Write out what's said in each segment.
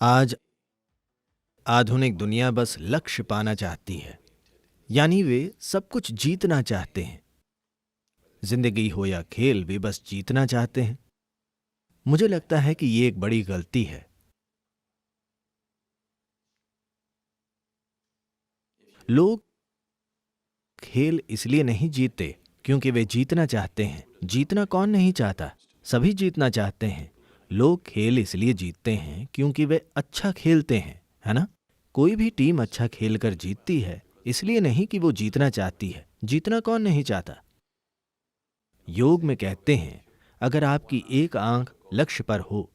आज आधुनिक दुनिया बस लक्ष्य पाना चाहती है, यानी वे सब कुछ जीतना चाहते हैं। जिंदगी हो या खेल, वे बस जीतना चाहते हैं। मुझे लगता है कि ये एक बड़ी गलती है। लोग खेल इसलिए नहीं जीतते क्योंकि वे जीतना चाहते हैं। जीतना कौन नहीं चाहता? सभी जीतना चाहते हैं। लोग खेल इसलिए जीतते हैं क्योंकि वे अच्छा खेलते हैं, है ना? कोई भी टीम अच्छा खेलकर जीतती है, इसलिए नहीं कि वो जीतना चाहती है। जीतना कौन नहीं चाहता? योग में कहते हैं, अगर आपकी एक आंख लक्ष्य पर हो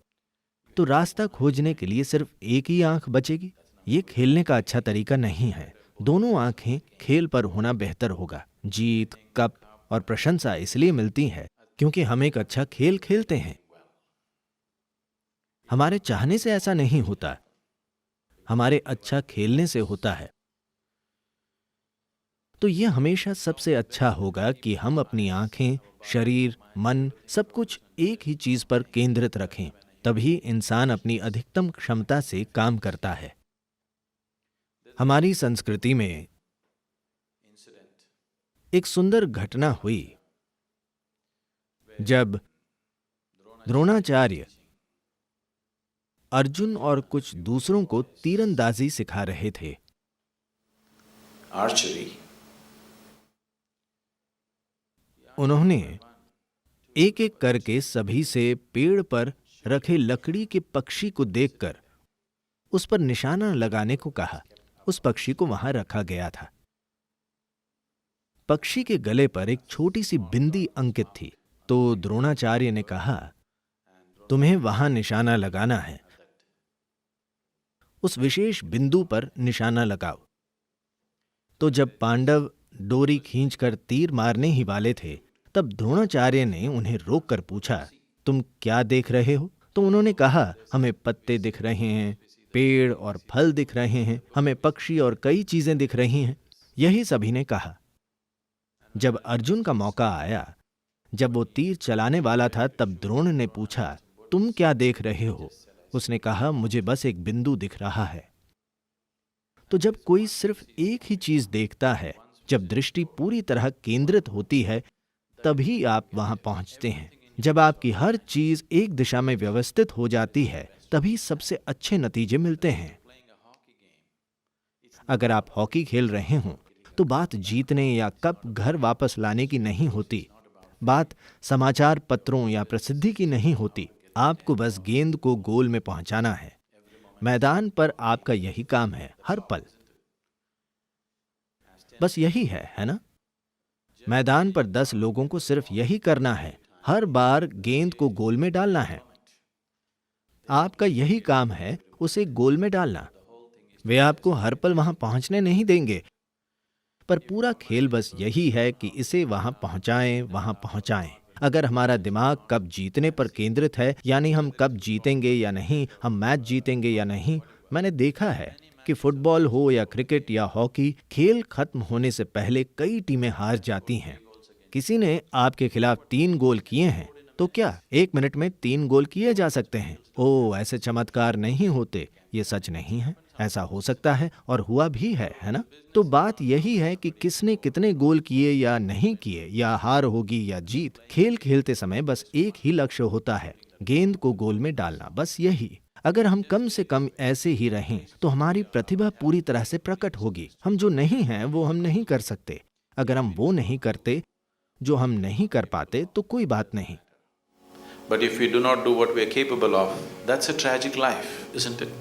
तो रास्ता खोजने के लिए सिर्फ एक ही आंख बचेगी। ये खेलने का अच्छा तरीका नहीं है। दोनों आंखें खेल पर होना बेहतर होगा। जीत, कप और प्रशंसा इसलिए मिलती है क्योंकि हम एक अच्छा खेल खेलते हैं। हमारे चाहने से ऐसा नहीं होता, हमारे अच्छा खेलने से होता है। तो ये हमेशा सबसे अच्छा होगा कि हम अपनी आंखें, शरीर, मन सब कुछ एक ही चीज पर केंद्रित रखें। तभी इंसान अपनी अधिकतम क्षमता से काम करता है। हमारी संस्कृति में एक सुंदर घटना हुई जब द्रोणाचार्य अर्जुन और कुछ दूसरों को तीरंदाजी सिखा रहे थे। Archery. उन्होंने एक एक करके सभी से पेड़ पर रखे लकड़ी के पक्षी को देखकर उस पर निशाना लगाने को कहा। उस पक्षी को वहां रखा गया था। पक्षी के गले पर एक छोटी सी बिंदी अंकित थी। तो द्रोणाचार्य ने कहा, तुम्हें वहां निशाना लगाना है। उस विशेष बिंदु पर निशाना लगाओ। तो जब पांडव डोरी खींचकर तीर मारने ही वाले थे, तब द्रोणाचार्य ने उन्हें रोककर पूछा, तुम क्या देख रहे हो? तो उन्होंने कहा, हमें पत्ते दिख रहे हैं, पेड़ और फल दिख रहे हैं, हमें पक्षी और कई चीजें दिख रही हैं। यही सभी ने कहा। जब अर्जुन का मौका आया, जब वो तीर चलाने वाला था, तब द्रोण ने पूछा, तुम क्या देख रहे हो? उसने कहा, मुझे बस एक बिंदु दिख रहा है। तो जब कोई सिर्फ एक ही चीज देखता है, जब दृष्टि पूरी तरह केंद्रित होती है, तभी आप वहां पहुंचते हैं। जब आपकी हर चीज एक दिशा में व्यवस्थित हो जाती है, तभी सबसे अच्छे नतीजे मिलते हैं। अगर आप हॉकी खेल रहे हों, तो बात जीतने या कप घर वापस लाने की नहीं होती। बात समाचार पत्रों या प्रसिद्धि की नहीं होती। आपको बस गेंद को गोल में पहुंचाना है। मैदान पर आपका यही काम है, हर पल। बस यही है ना? मैदान पर 10 लोगों को सिर्फ यही करना है, हर बार गेंद को गोल में डालना है। आपका यही काम है, उसे गोल में डालना। वे आपको हर पल वहां पहुंचने नहीं देंगे, पर पूरा खेल बस यही है कि इसे वहां पहुंचाएं, वहां पहुंचाएं। अगर हमारा दिमाग कब जीतने पर केंद्रित है, यानी हम कब जीतेंगे या नहीं, हम मैच जीतेंगे या नहीं। मैंने देखा है कि फुटबॉल हो या क्रिकेट या हॉकी, खेल खत्म होने से पहले कई टीमें हार जाती हैं। किसी ने आपके खिलाफ 3 गोल किए हैं, तो क्या 1 मिनट में 3 गोल किए जा सकते हैं? ओह, ऐसे चमत्कार नहीं होते। ये सच नहीं है। ऐसा हो सकता है और हुआ भी है ना? तो बात यही है कि किसने कितने गोल किए या नहीं किए, या हार होगी या जीत। खेल खेलते समय बस एक ही लक्ष्य होता है, गेंद को गोल में डालना, बस यही। अगर हम कम से कम ऐसे ही रहें, तो हमारी प्रतिभा पूरी तरह से प्रकट होगी। हम जो नहीं हैं, वो हम नहीं कर सकते। अगर हम वो नहीं करते जो हम नहीं कर पाते, तो कोई बात नहीं। But if we do not do what we are capable of, that's a tragic life, isn't it?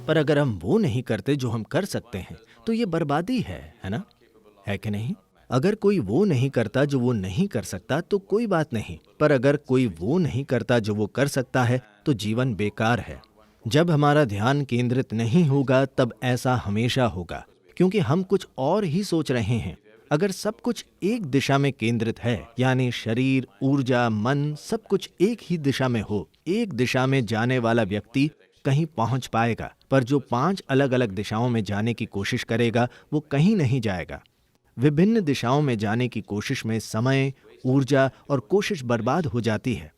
पर अगर हम वो नहीं करते जो हम कर सकते हैं, तो ये बर्बादी है ना? है कि नहीं? अगर कोई वो नहीं करता जो वो नहीं कर सकता, तो कोई बात नहीं। पर अगर कोई वो नहीं करता जो वो कर सकता है, तो जीवन बेकार है। जब हमारा ध्यान केंद्रित नहीं होगा, तब ऐसा हमेशा होगा, क्योंकि हम कुछ और ही सोच रहे हैं। अगर सब कुछ एक दिशा में केंद्रित है, यानी शरीर, ऊर्जा, मन सब कुछ एक ही दिशा में हो, एक दिशा में जाने वाला व्यक्ति कहीं पहुंच पाएगा। पर जो 5 अलग अलग दिशाओं में जाने की कोशिश करेगा, वो कहीं नहीं जाएगा। विभिन्न दिशाओं में जाने की कोशिश में समय, ऊर्जा और कोशिश बर्बाद हो जाती है।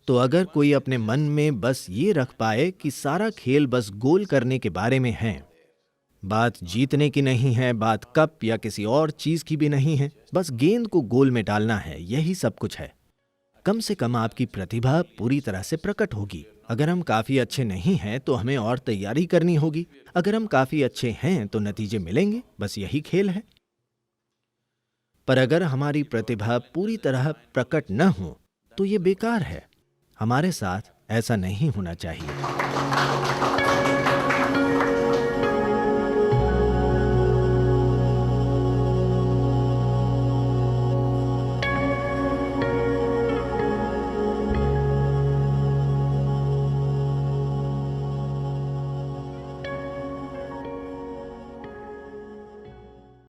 तो अगर कोई अपने मन में बस ये रख पाए कि सारा खेल बस गोल करने के बारे में है, बात जीतने की नहीं है, बात कप या किसी और चीज की भी नहीं है, बस गेंद को गोल में डालना है, यही सब कुछ है, कम से कम आपकी प्रतिभा पूरी तरह से प्रकट होगी। अगर हम काफी अच्छे नहीं हैं तो हमें और तैयारी करनी होगी, अगर हम काफी अच्छे हैं तो नतीजे मिलेंगे, बस यही खेल है। पर अगर हमारी प्रतिभा पूरी तरह प्रकट न हो तो ये बेकार है। हमारे साथ ऐसा नहीं होना चाहिए।